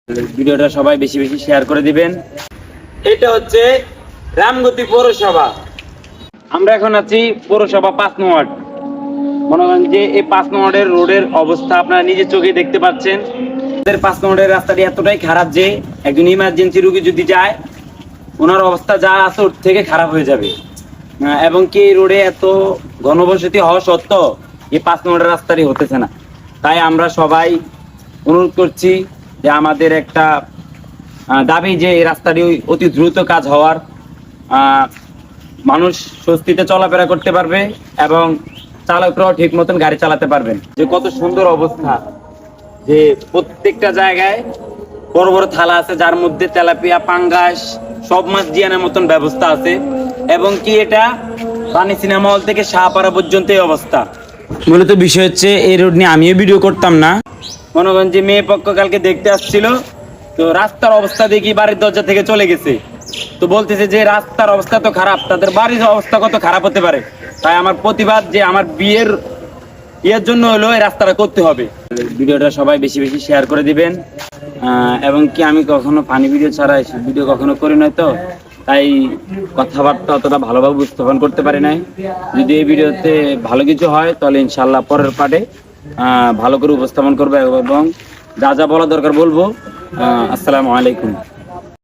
ভিডিওটা সবাই বেশি বেশি শেয়ার করে দিবেন। এটা হচ্ছে রামগতি পৌরসভা। আমরা এখন আছি পৌরসভা 5 নং ওয়ার্ড। মনে করেন যে এই 5 নং ওয়ার্ডের রোডের অবস্থা আপনারা নিজে চোখে দেখতে পাচ্ছেন। 5 নং ওয়ার্ডের রাস্তাটি এতটাই খারাপ যে একজন ইমার্জেন্সি রোগী যদি যায় ওনার অবস্থা যা আছে ওর থেকে খারাপ হয়ে যাবে। এবং কি এই রোডে এত ঘনবসতি হওয়া সত্ত্বেও এই 5 নং ওয়ার্ডের রাস্তাটি হতেছে না। তাই আমরা সবাই অনুরোধ করছি যে আমাদের একটা দাবি যে এই রাস্তাটি অতি দ্রুত কাজ হওয়ার, মানুষ স্বস্তিতে চলাফেরা করতে পারবে এবং চালকরাও ঠিক মতন গাড়ি চালাতে পারবেন। যে কত সুন্দর অবস্থা, যে প্রত্যেকটা জায়গায় বড় বড় থালা আছে যার মধ্যে তেলাপিয়া, পাঙ্গাস, সব মাছ জিয়ানের মতন ব্যবস্থা আছে। এবং কি এটা পানি সিনেমা হল থেকে শাহপাড়া পর্যন্ত এই অবস্থা। মূলত বিষয় হচ্ছে এই রোড নিয়ে আমিও ভিডিও করতাম না। মনে করেন যে মেয়ে পক্ষ কালকে দেখতে আসছিল, তো রাস্তার অবস্থা দেখি বাড়ির দরজা থেকে চলে গেছে। তো বলতেছে যে রাস্তার অবস্থা তো খারাপ, তাদের বাড়ির অবস্থা কত খারাপ হতে পারে। তাই আমার প্রতিবাদ যে আমার বিয়ের জন্য হলো এই রাস্তাটা করতে হবে। ভিডিওটা সবাই বেশি বেশি শেয়ার করে দিবেন। এবং কি আমি কখনো ফানি ভিডিও ছাড়া ভিডিও কখনো করি নাই, তো তাই কথাবার্তা অতটা ভালোভাবে উপস্থাপন করতে পারি নাই। যদি এই ভিডিওতে ভালো কিছু হয় তাহলে ইনশাল্লাহ পরের পার্টে ভালো করে উপস্থাপন করবো এবং যা যা বলা দরকার বলবো। আসসালামু আলাইকুম।